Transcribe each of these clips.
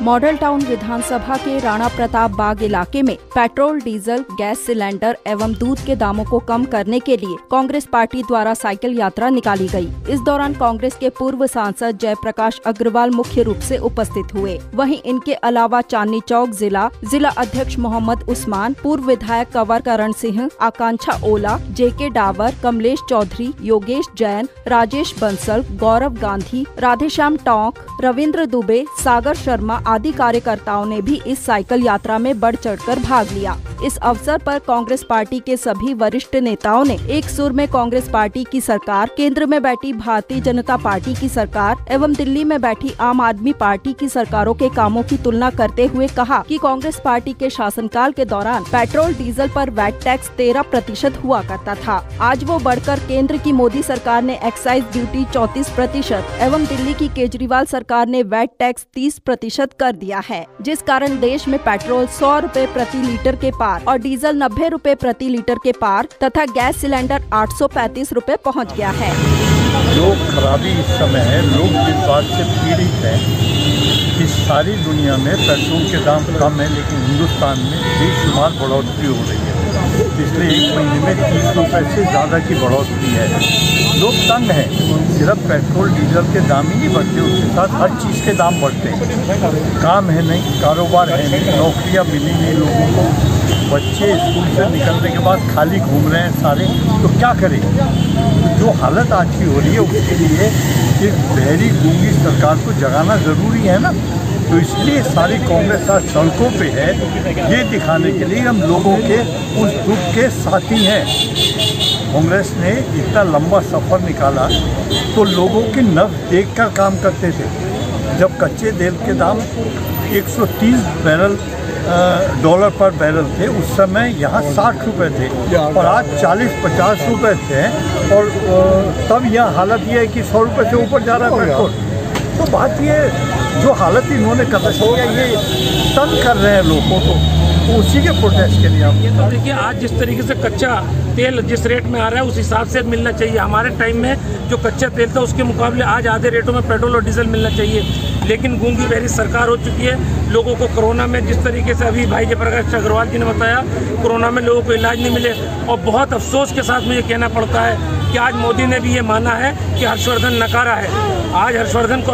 Model town विधानसभा के राणा प्रताप बाग इलाके में पेट्रोल, डीजल, गैस सिलेंडर एवं दूध के दामों को कम करने के लिए कांग्रेस पार्टी द्वारा साइकिल यात्रा निकाली गई। इस दौरान कांग्रेस के पूर्व सांसद जयप्रकाश अग्रवाल मुख्य रूप से उपस्थित हुए। वहीं इनके अलावा चांदनी चौक जिला अध्यक्ष मोहम्मद उस्मान, पूर्व विधायक कंवर करण सिंह, आकांक्षा ओला, जेके डावर, कमलेश चौधरी, योगेश जैन, राजेश बंसल, गौरव गांधी, राधेश्याम टोंक, रविंद्र दुबे, सागर शर्मा आदि कार्यकर्ताओं ने भी इस साइकिल यात्रा में बढ़ चढ़कर भाग लिया। इस अवसर पर कांग्रेस पार्टी के सभी वरिष्ठ नेताओं ने एक सुर में कांग्रेस पार्टी की सरकार, केंद्र में बैठी भारतीय जनता पार्टी की सरकार एवं दिल्ली में बैठी आम आदमी पार्टी की सरकारों के कामों की तुलना करते हुए कहा कि कांग्रेस पार्टी के शासनकाल के दौरान पेट्रोल डीजल पर वैट टैक्स 13% हुआ करता था। आज वो बढ़कर केंद्र की मोदी सरकार ने एक्साइज ड्यूटी 34% एवं दिल्ली की केजरीवाल सरकार ने वैट टैक्स 30% कर दिया है, जिस कारण देश में पेट्रोल 100 रुपए प्रति लीटर के पार और डीजल 90 रुपए प्रति लीटर के पार तथा गैस सिलेंडर 835 रुपए पहुंच गया है। जो खराबी इस समय है, लोग इस बात से पीड़ित हैं कि सारी दुनिया में पेट्रोल के दाम कम है, लेकिन हिंदुस्तान में बेशुमार बढ़ोतरी हो रही है। पिछले एक महीने में 30 रुपये से ज़्यादा की बढ़ोतरी है। लोग तंग हैं, सिर्फ पेट्रोल डीजल के दाम ही नहीं बढ़ते, उसके साथ हर चीज़ के दाम बढ़ते हैं। काम है नहीं, कारोबार है नहीं, नौकरियां मिली नहीं लोगों को, बच्चे स्कूल से निकलने के बाद खाली घूम रहे हैं सारे, तो क्या करें। जो हालत आज की हो रही है उसके लिए एक बहरी गूंगी सरकार को जगाना ज़रूरी है ना, तो इसलिए सारी कांग्रेस आज सड़कों पे है, ये दिखाने के लिए हम लोगों के उस दुख के साथी हैं। कांग्रेस ने इतना लंबा सफ़र निकाला तो लोगों की नब्ज़ देखकर काम करते थे। जब कच्चे तेल के दाम 130 डॉलर पर बैरल थे, उस समय यहाँ 60 रुपये थे और आज 40-50 रुपये थे, और तब यह हालत ये है कि 100 रुपये से ऊपर जा रहा है पेट्रोल। तो बात ये, जो हालत इन्होंने कर रखी है, ये तंग कर रहे हैं लोगों को, तो उसी के प्रोटेस्ट के लिए हम। ये तो देखिए, आज जिस तरीके से कच्चा तेल जिस रेट में आ रहा है उस हिसाब से मिलना चाहिए। हमारे टाइम में जो कच्चा तेल था उसके मुकाबले आज आधे रेटों में पेट्रोल और डीजल मिलना चाहिए, लेकिन गूंगी बहरी सरकार हो चुकी है। लोगों को कोरोना में जिस तरीके से अभी भाई जयप्रकाश अग्रवाल जी ने बताया, कोरोना में लोगों को इलाज नहीं मिले, और बहुत अफसोस के साथ मुझे कहना पड़ता है कि आज मोदी ने भी ये माना है कि हर्षवर्धन नकारा है। आज हर्षवर्धन को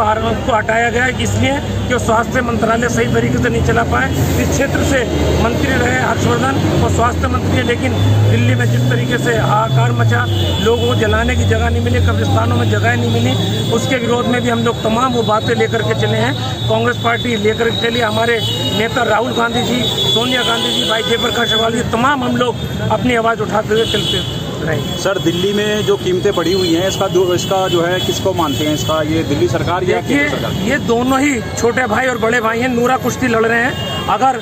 हटाया गया है इसलिए कि स्वास्थ्य मंत्रालय सही तरीके से नहीं चला पाए। इस क्षेत्र से मंत्री रहे हर्षवर्धन और स्वास्थ्य मंत्री है, लेकिन दिल्ली में जिस तरीके से हाहाकार मचा, लोगों को जलाने की जगह नहीं मिली, कब्रिस्तानों में जगह नहीं मिली, उसके विरोध में भी हम लोग तमाम वो बातें लेकर के चले हैं। कांग्रेस पार्टी लेकर के चली, हमारे नेता राहुल गांधी जी, सोनिया गांधी जी, भाई जयप्रकाश अग्रवाल जी, तमाम हम लोग अपनी आवाज़ उठाते हुए चलते रहेंगे। सर, दिल्ली में जो कीमतें बढ़ी हुई हैं, इसका जो है किसको मानते हैं? इसका ये दिल्ली सरकार या केंद्र सरकार? ये दोनों ही छोटे भाई और बड़े भाई हैं, नूरा कुश्ती लड़ रहे हैं। अगर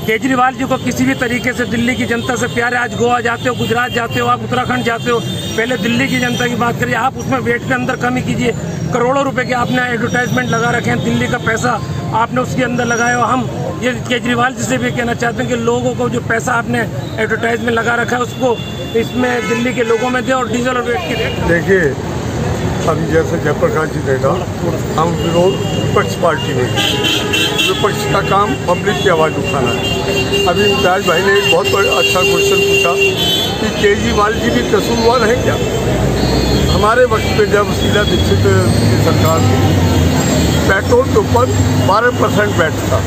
केजरीवाल जी को किसी भी तरीके से दिल्ली की जनता से प्यार है, आज गोवा जाते हो, गुजरात जाते हो, आप उत्तराखंड जाते हो, पहले दिल्ली की जनता की बात करिए, आप उसमें वेट के अंदर कमी कीजिए। करोड़ों रुपए के आपने एडवर्टाइजमेंट लगा रखे हैं, दिल्ली का पैसा आपने उसके अंदर लगाया हो। हम ये केजरीवाल जी से भी कहना चाहते हैं कि लोगों को जो पैसा आपने एडवर्टाइजमेंट लगा रखा है उसको इसमें दिल्ली के लोगों में दे, और डीजल और वेट की रेट। देखिए, अभी जैसे जयप्रकाश जी ने कहा, हम विपक्ष पार्टी में, विपक्ष का काम पब्लिक की आवाज़ उठाना है। अभी इम्तियाज भाई ने एक बहुत अच्छा क्वेश्चन पूछा कि केजरीवाल जी भी कसूरवार है क्या। हमारे वक्त पे जब शीला दीक्षित की सरकार थी, पेट्रोल के ऊपर 12% वैट था,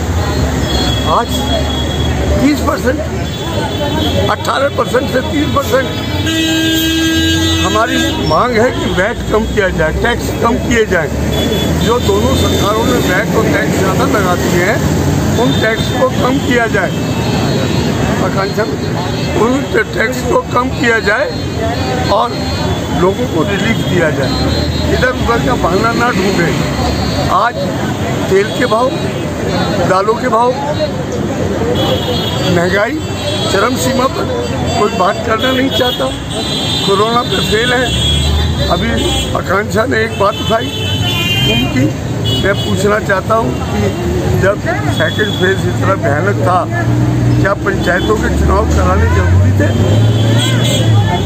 आज 30%, 18% से 30%। हमारी मांग है कि वैट कम किया जाए, टैक्स कम किए जाए। जो दोनों सरकारों ने वैट और टैक्स ज़्यादा लगा दिए हैं, उन टैक्स को कम किया जाए। आकांक्षा, उन टैक्स को कम किया जाए और लोगों को रिलीफ दिया जाए। इधर उधर का बहाना ना ढूंढे। आज तेल के भाव, दालों के भाव, महंगाई चरम सीमा पर, कोई बात करना नहीं चाहता। कोरोना पे फेल है। अभी आकांक्षा ने एक बात उठाई उनकी, मैं पूछना चाहता हूँ कि जब सेकंड फेज इतना भयानक था, क्या पंचायतों के चुनाव कराने जरूरी थे?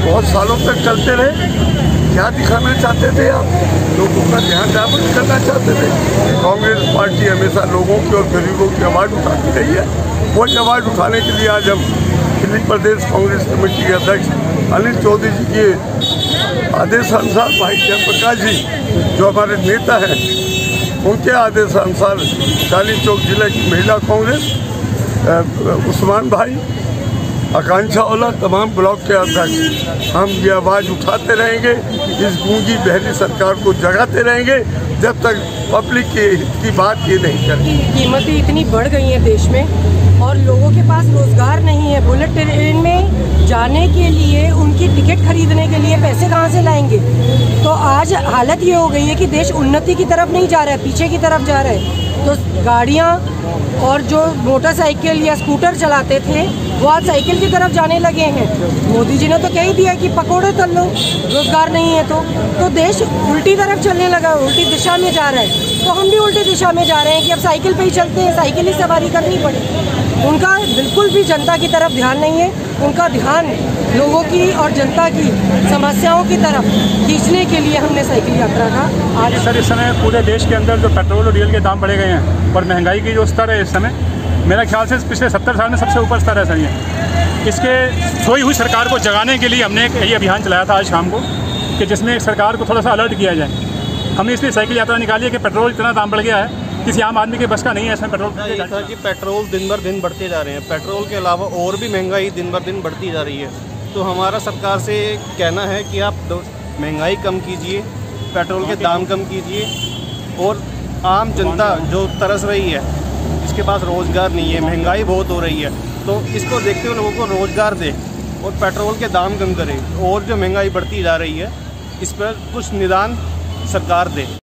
बहुत सालों तक चलते रहे। क्या दिखाना चाहते थे आप? लोगों का ध्यान डाइवर्ट करना चाहते थे। कांग्रेस पार्टी हमेशा लोगों की और गरीबों की आवाज़ उठाती रही है। वही आवाज़ उठाने के लिए आज हम दिल्ली प्रदेश कांग्रेस कमेटी के अध्यक्ष अनिल चौधरी जी के आदेशानुसार भाई जयप्रकाश जी जो हमारे नेता हैं, उनके आदेशानुसार चांदनी चौक जिले की महिला कांग्रेस, उस्मान भाई, आकांक्षा ओला, तमाम ब्लॉक के अध्यक्ष, हम ये आवाज़ उठाते रहेंगे, इस गूंगी बहरी सरकार को जगाते रहेंगे जब तक पब्लिक के हित की बात ये नहीं करेंगे। कीमतें इतनी बढ़ गई हैं देश में और लोगों के पास रोजगार नहीं है। बुलेट ट्रेन में जाने के लिए, उनकी टिकट खरीदने के लिए पैसे कहाँ से लाएंगे? तो आज हालत ये हो गई है कि देश उन्नति की तरफ नहीं जा रहा है, पीछे की तरफ जा रहा है। तो गाड़ियाँ और जो मोटरसाइकिल या स्कूटर चलाते थे वो आज साइकिल की तरफ जाने लगे हैं। मोदी जी ने तो कह ही दिया कि पकौड़े तल लो, रोजगार नहीं है तो देश उल्टी तरफ चलने लगा, उल्टी दिशा में जा रहा है। तो हम भी उल्टी दिशा में जा रहे हैं कि अब साइकिल पे ही चलते हैं, साइकिल ही सवारी करनी पड़े। उनका बिल्कुल भी जनता की तरफ ध्यान नहीं है, उनका ध्यान लोगों की और जनता की समस्याओं की तरफ खींचने के लिए हमने साइकिल यात्रा का आज। सर, इस समय पूरे देश के अंदर जो पेट्रोल और डीजल के दाम बढ़े गए हैं और महंगाई की जो स्तर है इस समय, मेरा ख्याल से पिछले 70 साल में सबसे ऊपर स्तर है सर ये। इसके सोई हुई सरकार को जगाने के लिए हमने ये अभियान चलाया था आज शाम को, कि जिसमें सरकार को थोड़ा सा अलर्ट किया जाए। हमने इसलिए साइकिल यात्रा निकाली है कि पेट्रोल इतना दाम बढ़ गया है, किसी आम आदमी के बस का नहीं है इसमें पेट्रोल। था कि पेट्रोल दिन बर दिन बढ़ते जा रहे हैं, पेट्रोल के अलावा और भी महंगाई दिन बर दिन बढ़ती जा रही है। तो हमारा सरकार से कहना है कि आप महंगाई कम कीजिए, पेट्रोल के दाम कम कीजिए, और आम जनता जो तरस रही है, इसके पास रोज़गार नहीं है, महंगाई बहुत हो रही है, तो इसको देखते हुए लोगों को रोज़गार दे और पेट्रोल के दाम कम करे, और जो महंगाई बढ़ती जा रही है इस पर कुछ निदान सरकार दे।